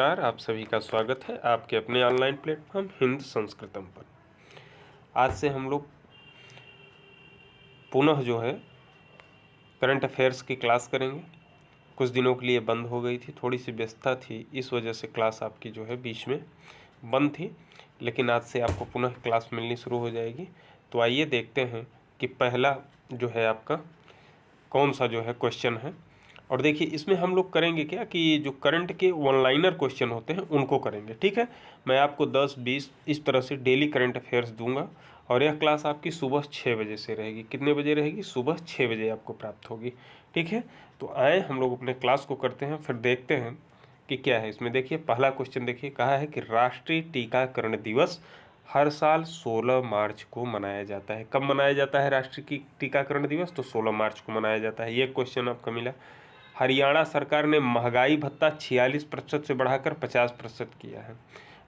नमस्कार, आप सभी का स्वागत है आपके अपने ऑनलाइन प्लेटफॉर्म हिंद संस्कृतम पर। आज से हम लोग पुनः जो है करंट अफेयर्स की क्लास करेंगे। कुछ दिनों के लिए बंद हो गई थी, थोड़ी सी व्यस्तता थी, इस वजह से क्लास आपकी जो है बीच में बंद थी, लेकिन आज से आपको पुनः क्लास मिलनी शुरू हो जाएगी। तो आइए देखते हैं कि पहला जो है आपका कौन सा जो है क्वेश्चन है। और देखिए इसमें हम लोग करेंगे क्या कि जो करंट के वन लाइनर क्वेश्चन होते हैं उनको करेंगे, ठीक है। मैं आपको 10-20 इस तरह से डेली करंट अफेयर्स दूंगा और यह क्लास आपकी सुबह 6 बजे से रहेगी। कितने बजे रहेगी? सुबह 6 बजे आपको प्राप्त होगी, ठीक है। तो आए हम लोग अपने क्लास को करते हैं, फिर देखते हैं कि क्या है इसमें। देखिए पहला क्वेश्चन देखिए, कहा है कि राष्ट्रीय टीकाकरण दिवस हर साल 16 मार्च को मनाया जाता है। कब मनाया जाता है राष्ट्रीय टीकाकरण दिवस? तो 16 मार्च को मनाया जाता है। ये क्वेश्चन आपका मिला। हरियाणा सरकार ने महंगाई भत्ता 46% से बढ़ाकर 50% किया है।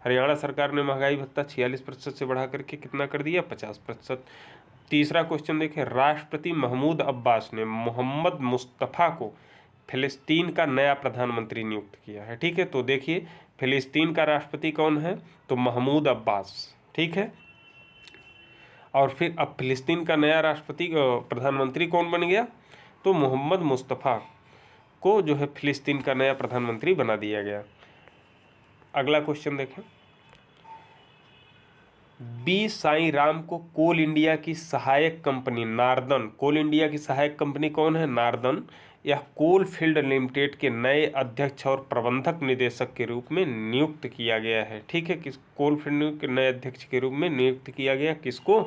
हरियाणा सरकार ने महंगाई भत्ता 46% से बढ़ा करके कितना कर दिया? 50%। तीसरा क्वेश्चन देखें, राष्ट्रपति महमूद अब्बास ने मोहम्मद मुस्तफ़ा को फिलिस्तीन का नया प्रधानमंत्री नियुक्त किया है, ठीक है। तो देखिए फिलिस्तीन का राष्ट्रपति कौन है? तो महमूद अब्बास, ठीक है। और फिर अब फिलिस्तीन का नया राष्ट्रपति प्रधानमंत्री कौन बन गया? तो मोहम्मद मुस्तफ़ा को जो है फिलिस्तीन का नया प्रधानमंत्री बना दिया गया। अगला क्वेश्चन देखें, बी साई राम को कोल इंडिया की सहायक कंपनी नार्दन, कोल इंडिया की सहायक कंपनी कौन है? नार्दन, यह कोल फील्ड लिमिटेड के नए अध्यक्ष और प्रबंधक निदेशक के रूप में नियुक्त किया गया है, ठीक है। किस कोल फील्ड के नए अध्यक्ष के रूप में नियुक्त किया गया? किसको?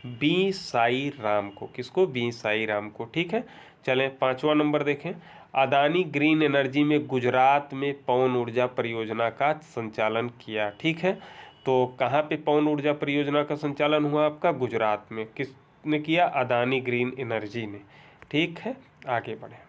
बी साई राम को। किसको? बी साई राम को, ठीक है। चलें पांचवा नंबर देखें, अदानी ग्रीन एनर्जी में गुजरात में पवन ऊर्जा परियोजना का संचालन किया, ठीक है। तो कहाँ पे पवन ऊर्जा परियोजना का संचालन हुआ आपका? गुजरात में। किसने किया? अदानी ग्रीन एनर्जी ने, ठीक है। आगे बढ़े,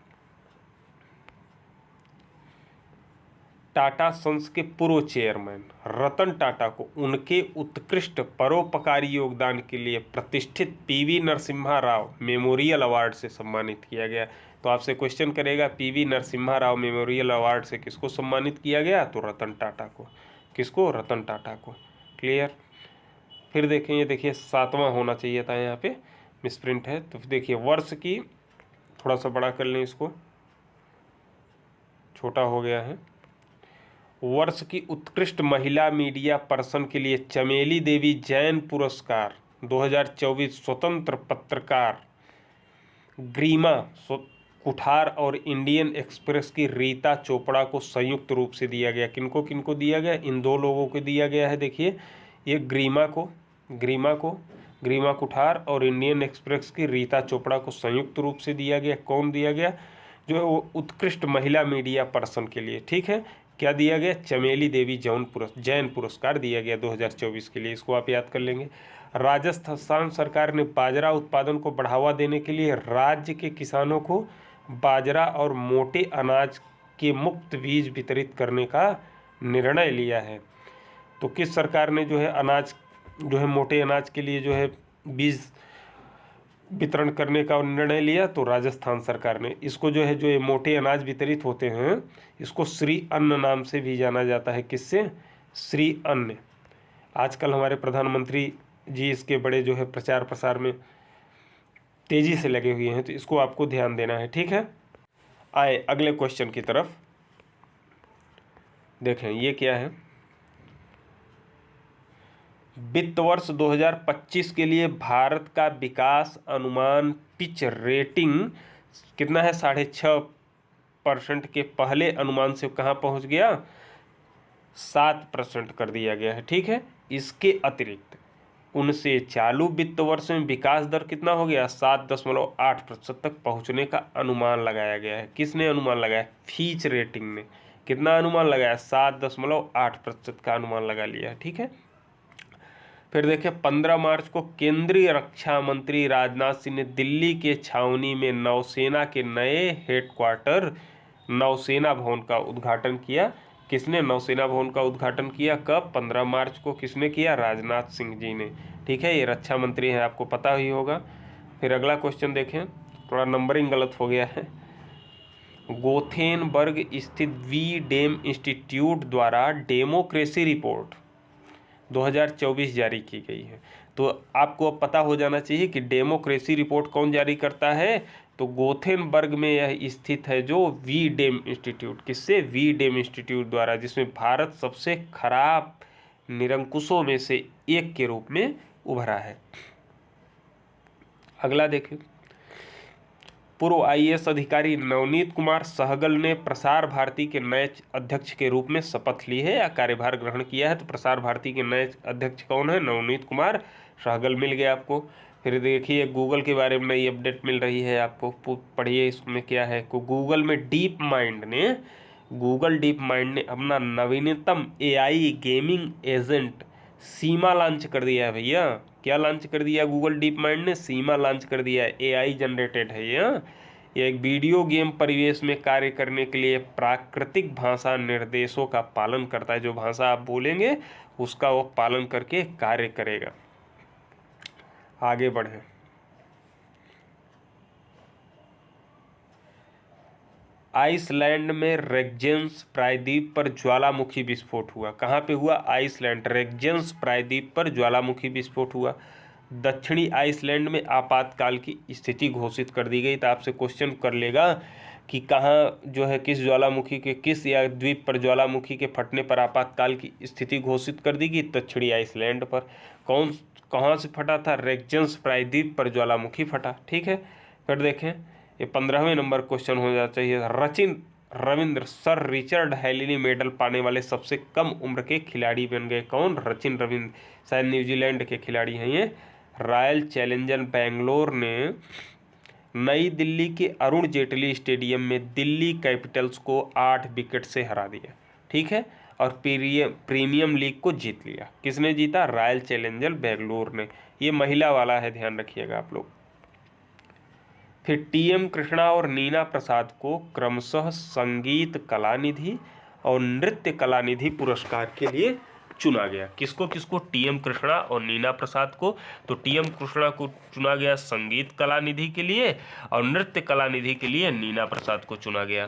टाटा सन्स के पूर्व चेयरमैन रतन टाटा को उनके उत्कृष्ट परोपकारी योगदान के लिए प्रतिष्ठित PV Narasimha Rao memorial award से सम्मानित किया गया। तो आपसे क्वेश्चन करेगा, PV Narasimha Rao memorial award से किसको सम्मानित किया गया? तो रतन टाटा को। किसको? रतन टाटा को। क्लियर। फिर देखें, ये देखिए सातवां होना चाहिए था, यहाँ पे मिसप्रिंट है। तो देखिए वर्ष की, थोड़ा सा बड़ा कर लें इसको, छोटा हो गया है। वर्ष की उत्कृष्ट महिला मीडिया पर्सन के लिए चमेली देवी जैन पुरस्कार 2024 स्वतंत्र पत्रकार ग्रीमा कुठार और इंडियन एक्सप्रेस की रीता चोपड़ा को संयुक्त रूप से दिया गया। किनको किनको दिया गया? इन दो लोगों को दिया गया है। देखिए ये ग्रीमा कुठार और इंडियन एक्सप्रेस की रीता चोपड़ा को संयुक्त रूप से दिया गया। कौन दिया गया? जो है वो उत्कृष्ट महिला मीडिया पर्सन के लिए, ठीक है। क्या दिया गया? चमेली देवी जैन पुरस्कार दिया गया 2024 के लिए। इसको आप याद कर लेंगे। राजस्थान सरकार ने बाजरा उत्पादन को बढ़ावा देने के लिए राज्य के किसानों को बाजरा और मोटे अनाज के मुफ्त बीज वितरित करने का निर्णय लिया है। तो किस सरकार ने जो है अनाज, जो है मोटे अनाज के लिए जो है बीज वितरण करने का निर्णय लिया? तो राजस्थान सरकार ने। इसको जो है, जो ये मोटे अनाज वितरित होते हैं, इसको श्री अन्न नाम से भी जाना जाता है। किससे? श्री अन्न। आजकल हमारे प्रधानमंत्री जी इसके बड़े जो है प्रचार प्रसार में तेजी से लगे हुए हैं, तो इसको आपको ध्यान देना है, ठीक है। आए अगले क्वेश्चन की तरफ। देखें ये क्या है, वित्त वर्ष 2025 के लिए भारत का विकास अनुमान पिच रेटिंग कितना है? 6.5% के पहले अनुमान से कहाँ पहुँच गया? 7% कर दिया गया है, ठीक है। इसके अतिरिक्त उनसे चालू वित्त वर्ष में विकास दर कितना हो गया? 7.8% तक पहुंचने का अनुमान लगाया गया है। किसने अनुमान लगाया? फीच रेटिंग ने। कितना अनुमान लगाया? 7.8% का अनुमान लगा लिया है, ठीक है। फिर देखिए 15 मार्च को केंद्रीय रक्षा मंत्री राजनाथ सिंह ने दिल्ली के छावनी में नौसेना के नए हेडक्वार्टर नौसेना भवन का उद्घाटन किया। किसने नौसेना भवन का उद्घाटन किया? कब? 15 मार्च को। किसने किया? राजनाथ सिंह जी ने, ठीक है। ये रक्षा मंत्री हैं, आपको पता ही होगा। फिर अगला क्वेश्चन देखें, थोड़ा नंबरिंग गलत हो गया है। गोथेनबर्ग स्थित वी डेम इंस्टीट्यूट द्वारा डेमोक्रेसी रिपोर्ट 2024 जारी की गई है। तो आपको अब पता हो जाना चाहिए कि डेमोक्रेसी रिपोर्ट कौन जारी करता है, तो गोथेनबर्ग में यह स्थित है जो वी डेम इंस्टीट्यूट। किससे? वी डेम इंस्टीट्यूट द्वारा, जिसमें भारत सबसे खराब निरंकुशों में से एक के रूप में उभरा है। अगला देखें, पूर्व आईएएस अधिकारी नवनीत कुमार सहगल ने प्रसार भारती के नए अध्यक्ष के रूप में शपथ ली है या कार्यभार ग्रहण किया है। तो प्रसार भारती के नए अध्यक्ष कौन है? नवनीत कुमार सहगल मिल गया आपको। फिर देखिए गूगल के बारे में नई अपडेट मिल रही है आपको, पढ़िए इसमें क्या है। गूगल डीप माइंड ने अपना नवीनतम एआई गेमिंग एजेंट सीमा लॉन्च कर दिया है भैया। क्या लॉन्च कर दिया गूगल डीप माइंड ने? सीमा लॉन्च कर दिया है। एआई जनरेटेड है ये एक वीडियो गेम परिवेश में कार्य करने के लिए प्राकृतिक भाषा निर्देशों का पालन करता है। जो भाषा आप बोलेंगे उसका वो पालन करके कार्य करेगा। आगे बढ़ें, आइसलैंड में रेगजेंस प्रायद्वीप पर ज्वालामुखी विस्फोट हुआ। कहाँ पे हुआ? आइसलैंड, रेगजेंस प्रायद्वीप पर ज्वालामुखी विस्फोट हुआ। दक्षिणी आइसलैंड में आपातकाल की स्थिति घोषित कर दी गई। तो आपसे क्वेश्चन कर लेगा कि कहाँ जो है किस ज्वालामुखी के, किस या द्वीप पर ज्वालामुखी के फटने पर आपातकाल की स्थिति घोषित कर दी गई? दक्षिणी आइसलैंड पर। कहाँ से फटा था? रेगजेंस प्रायद्वीप पर ज्वालामुखी फटा। ठीक है, फिर देखें, ये 15वें नंबर क्वेश्चन हो जाना चाहिए। सचिन रविंद्र सर रिचर्ड हैलिनी मेडल पाने वाले सबसे कम उम्र के खिलाड़ी बन गए। कौन? सचिन रविंद्र, शायद न्यूजीलैंड के खिलाड़ी हैं ये। रॉयल चैलेंजर बेंगलोर ने नई दिल्ली के अरुण जेटली स्टेडियम में दिल्ली कैपिटल्स को 8 विकेट से हरा दिया। ठीक है, और प्रीमियम लीग को जीत लिया। किसने जीता? रॉयल चैलेंजर बेंगलोर ने। ये महिला वाला है, ध्यान रखिएगा आप लोग। फिर टीएम कृष्णा और नीना प्रसाद को क्रमशः संगीत कलानिधि और नृत्य कलानिधि पुरस्कार के लिए चुना गया। किसको किसको? टीएम कृष्णा और नीना प्रसाद को। तो टीएम कृष्णा को चुना गया संगीत कलानिधि के लिए और नृत्य कलानिधि के लिए नीना प्रसाद को चुना गया।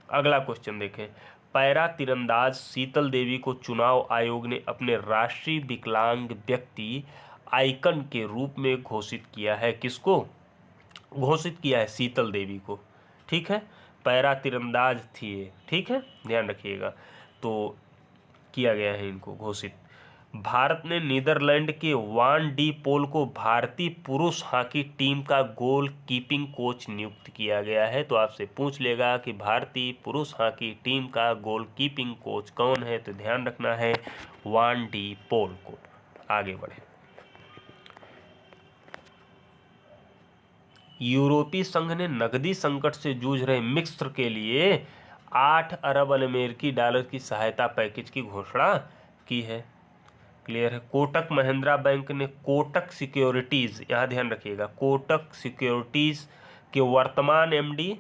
अगला क्वेश्चन देखें, पैरा तीरंदाज शीतल देवी को चुनाव आयोग ने अपने राष्ट्रीय विकलांग व्यक्ति आइकन के रूप में घोषित किया है। किसको घोषित किया है? शीतल देवी को। ठीक है, पैरा तीरंदाज थी ये। ठीक है, ध्यान रखिएगा। तो किया गया है इनको घोषित। भारत ने नीदरलैंड के वान डी पोल को भारतीय पुरुष हॉकी टीम का गोल कीपिंग कोच नियुक्त किया गया है। तो आपसे पूछ लेगा कि भारतीय पुरुष हॉकी टीम का गोल कीपिंग कोच कौन है? तो ध्यान रखना है वान डी पोल को। आगे बढ़े, यूरोपीय संघ ने नकदी संकट से जूझ रहे मिस्र के लिए 8 अरब अमेरिकी डॉलर की सहायता पैकेज की घोषणा की है। क्लियर है। कोटक महिंद्रा बैंक ने कोटक सिक्योरिटीज, यहाँ ध्यान रखिएगा, कोटक सिक्योरिटीज के वर्तमान एमडी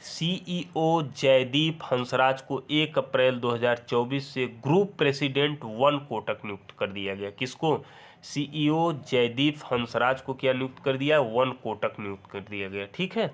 सीईओ जयदीप हंसराज को 1 अप्रैल 2024 से ग्रुप प्रेसिडेंट 1 कोटक नियुक्त कर दिया गया। किसको? सीईओ जयदीप हंसराज को क्या नियुक्त कर दिया? 1 कोटक नियुक्त कर दिया गया। ठीक है,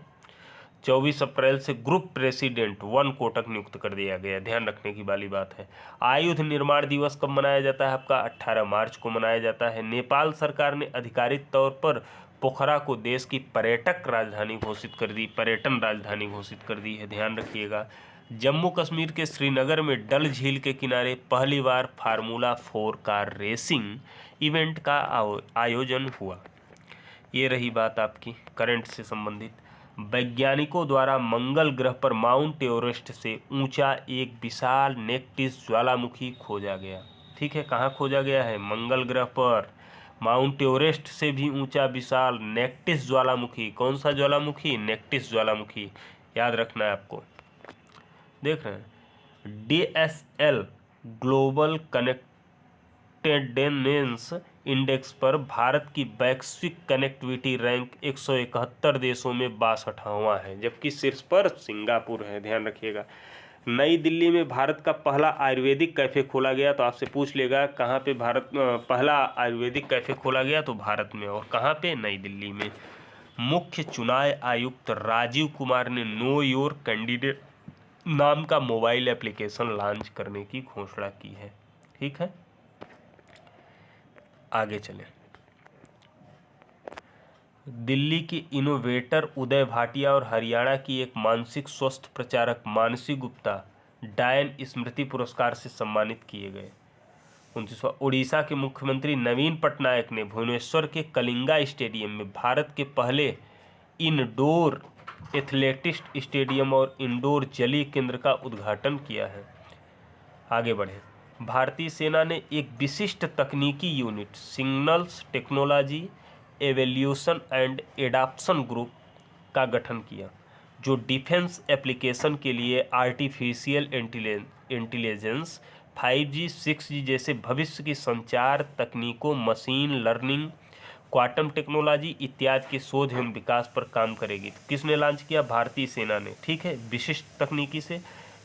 24 अप्रैल से ग्रुप प्रेसिडेंट 1 कोटक नियुक्त कर दिया गया। ध्यान रखने की वाली बात है। आयुध निर्माण दिवस कब मनाया जाता है? आपका 18 मार्च को मनाया जाता है। नेपाल सरकार ने आधिकारिक तौर पर पोखरा को देश की पर्यटक राजधानी घोषित कर दी, पर्यटन राजधानी घोषित कर दी है। ध्यान रखिएगा। जम्मू कश्मीर के श्रीनगर में डल झील के किनारे पहली बार फार्मूला 4 कार रेसिंग इवेंट का आयोजन हुआ। ये रही बात आपकी करंट से संबंधित। वैज्ञानिकों द्वारा मंगल ग्रह पर माउंट एवरेस्ट से ऊंचा एक विशाल नेक्टिस ज्वालामुखी खोजा गया। ठीक है, कहाँ खोजा गया है? मंगल ग्रह पर माउंट एवरेस्ट से भी ऊंचा विशाल नेक्टिस ज्वालामुखी। कौन सा ज्वालामुखी? नेक्टिस ज्वालामुखी। याद रखना है आपको। देख रहे हैं, DSL ग्लोबल कनेक्टेडनेस इंडेक्स पर भारत की वैश्विक कनेक्टिविटी रैंक 171 देशों में 62वां है, जबकि शीर्ष पर सिंगापुर है। ध्यान रखिएगा। नई दिल्ली में भारत का पहला आयुर्वेदिक कैफे खोला गया। तो आपसे पूछ लेगा कहाँ पे भारत पहला आयुर्वेदिक कैफे खोला गया? तो भारत में। और कहाँ पे? नई दिल्ली में। मुख्य चुनाव आयुक्त राजीव कुमार ने नो योर कैंडिडेट नाम का मोबाइल एप्लीकेशन लॉन्च करने की घोषणा की है। ठीक है, आगे चलें। दिल्ली की इनोवेटर उदय भाटिया और हरियाणा की एक मानसिक स्वास्थ्य प्रचारक मानसी गुप्ता डायन स्मृति पुरस्कार से सम्मानित किए गए। 29वां, उड़ीसा के मुख्यमंत्री नवीन पटनायक ने भुवनेश्वर के कलिंगा स्टेडियम में भारत के पहले इनडोर एथलेटिक्स स्टेडियम और इंडोर जलीय केंद्र का उद्घाटन किया है। आगे बढ़े। भारतीय सेना ने एक विशिष्ट तकनीकी unit signals technology evolution and adaption group का गठन किया, जो डिफेंस एप्लीकेशन के लिए आर्टिफिशियल इंटेलिजेंस 5G 6G जैसे भविष्य की संचार तकनीकों, मशीन लर्निंग, क्वांटम टेक्नोलॉजी इत्यादि के शोध एवं विकास पर काम करेगी। तो किसने लॉन्च किया? भारतीय सेना ने। ठीक है, विशिष्ट तकनीकी से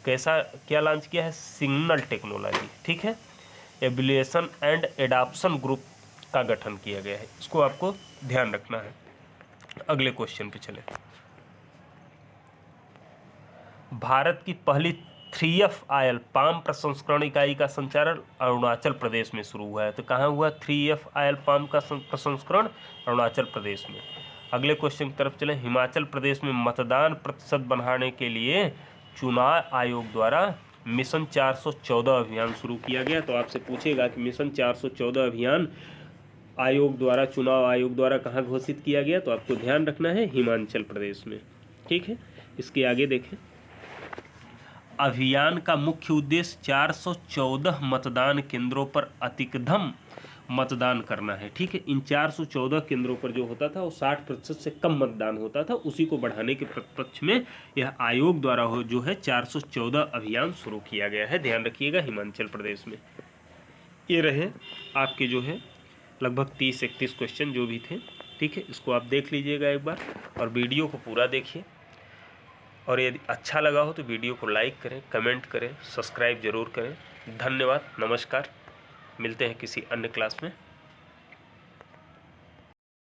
कैसा क्या लॉन्च किया है? Signal technology. ठीक है, एवोल्यूशन एंड एडाप्शन ग्रुप का गठन किया गया है, इसको आपको ध्यान रखना है। अगले क्वेश्चन पे चले। भारत की पहली 3FIL पाम प्रसंस्करण इकाई का संचालन अरुणाचल प्रदेश में शुरू हुआ है। तो कहाँ हुआ 3FIL पाम का प्रसंस्करण? अरुणाचल प्रदेश में। अगले क्वेश्चन की तरफ चले। हिमाचल प्रदेश में मतदान प्रतिशत बढ़ाने के लिए चुनाव आयोग द्वारा मिशन 414 अभियान शुरू किया गया। तो आपसे पूछेगा कि मिशन 414 अभियान चुनाव आयोग द्वारा कहाँ घोषित किया गया? तो आपको ध्यान रखना है हिमाचल प्रदेश में। ठीक है, इसके आगे देखें। अभियान का मुख्य उद्देश्य 414 मतदान केंद्रों पर अतिकथम मतदान करना है। ठीक है, इन 414 केंद्रों पर जो होता था वो 60% से कम मतदान होता था, उसी को बढ़ाने के पक्ष में यह आयोग द्वारा जो है 414 अभियान शुरू किया गया है। ध्यान रखिएगा, हिमाचल प्रदेश में। ये रहे आपके जो है लगभग 30-31 क्वेश्चन जो भी थे। ठीक है, इसको आप देख लीजिएगा एक बार और वीडियो को पूरा देखिए, और यदि अच्छा लगा हो तो वीडियो को लाइक करें, कमेंट करें, सब्सक्राइब जरूर करें। धन्यवाद, नमस्कार। मिलते हैं किसी अन्य क्लास में।